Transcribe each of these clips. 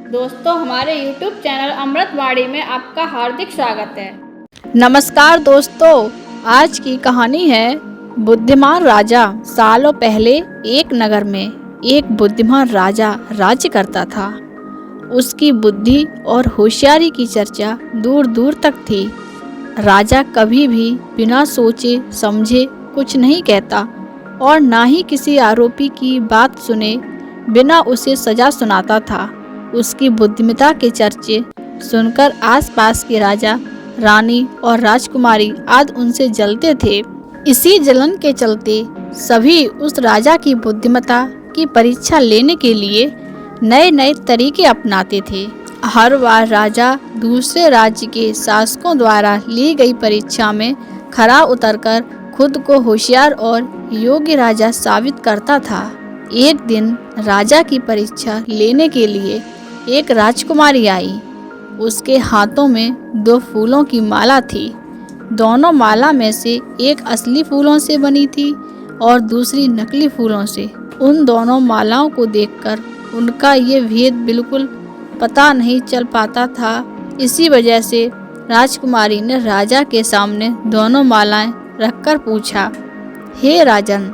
दोस्तों, हमारे YouTube channel अमृतवाणी में आपका हार्दिक स्वागत है। नमस्कार दोस्तों, आज की कहानी है बुद्धिमान राजा। सालों पहले एक नगर में एक बुद्धिमान राजा राज्य करता था। उसकी बुद्धि और होशियारी की चर्चा दूर दूर तक थी। राजा कभी भी बिना सोचे समझे कुछ नहीं कहता और ना ही किसी आरोपी की बात सुने बिना उसे सजा सुनाता था। उसकी बुद्धिमत्ता के चर्चे सुनकर आसपास के राजा, रानी और राजकुमारी आदि उनसे जलते थे। इसी जलन के चलते सभी उस राजा की बुद्धिमत्ता की परीक्षा लेने के लिए नए नए तरीके अपनाते थे। हर बार राजा दूसरे राज्य के शासकों द्वारा ली गई परीक्षा में खरा उतरकर खुद को होशियार और योग्य राजा साबित करता था। एक दिन राजा की परीक्षा लेने के लिए एक राजकुमारी आई। उसके हाथों में 2 फूलों की माला थी। दोनों माला में से एक असली फूलों से बनी थी और दूसरी नकली फूलों से। उन दोनों मालाओं को देखकर उनका ये भेद बिल्कुल पता नहीं चल पाता था। इसी वजह से राजकुमारी ने राजा के सामने दोनों मालाएं रखकर पूछा, हे राजन,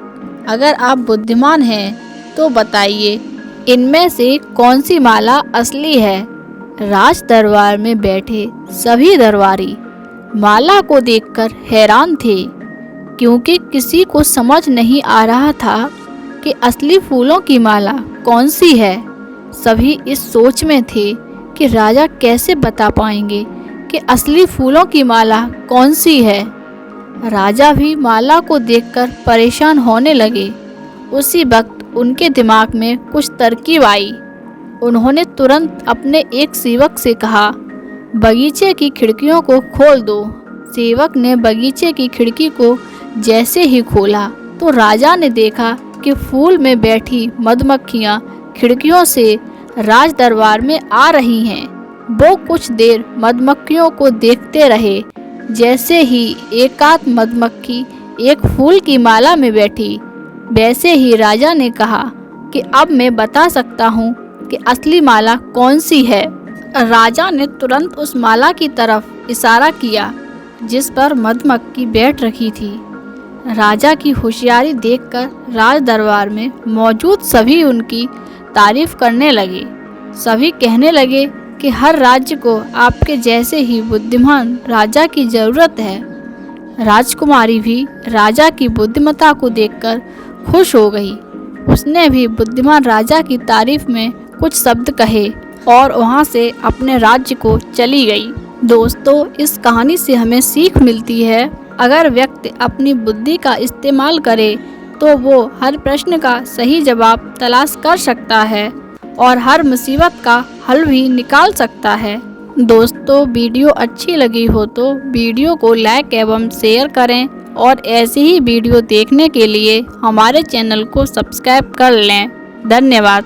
अगर आप बुद्धिमान हैं तो बताइए, इनमें से कौन सी माला असली है? राज दरबार में बैठे सभी दरबारी माला को देखकर हैरान थे, क्योंकि किसी को समझ नहीं आ रहा था कि असली फूलों की माला कौन सी है। सभी इस सोच में थे कि राजा कैसे बता पाएंगे कि असली फूलों की माला कौन सी है। राजा भी माला को देखकर परेशान होने लगे। उसी वक्त उनके दिमाग में कुछ तरकीब आई। उन्होंने तुरंत अपने एक सेवक से कहा, बगीचे की खिड़कियों को खोल दो। सेवक ने बगीचे की खिड़की को जैसे ही खोला तो राजा ने देखा कि फूल में बैठी मधुमक्खियां खिड़कियों से राज दरबार में आ रही हैं। वो कुछ देर मधुमक्खियों को देखते रहे। जैसे ही एकाध मधुमक्खी एक फूल की माला में बैठी, वैसे ही राजा ने कहा कि अब मैं बता सकता हूँ कि असली माला कौन सी है। राजा ने तुरंत उस माला की तरफ इशारा किया जिस पर मधुमक्खी बैठ रखी थी। राजा की होशियारी देखकर राज दरबार में मौजूद सभी उनकी तारीफ करने लगे। सभी कहने लगे कि हर राज्य को आपके जैसे ही बुद्धिमान राजा की जरूरत है। राजकुमारी भी राजा की बुद्धिमत्ता को देखकर खुश हो गई। उसने भी बुद्धिमान राजा की तारीफ में कुछ शब्द कहे और वहां से अपने राज्य को चली गई। दोस्तों, इस कहानी से हमें सीख मिलती है, अगर व्यक्ति अपनी बुद्धि का इस्तेमाल करे तो वो हर प्रश्न का सही जवाब तलाश कर सकता है और हर मुसीबत का हल भी निकाल सकता है। दोस्तों, वीडियो अच्छी लगी हो तो वीडियो को लाइक एवं शेयर करें और ऐसी ही वीडियो देखने के लिए हमारे चैनल को सब्सक्राइब कर लें। धन्यवाद।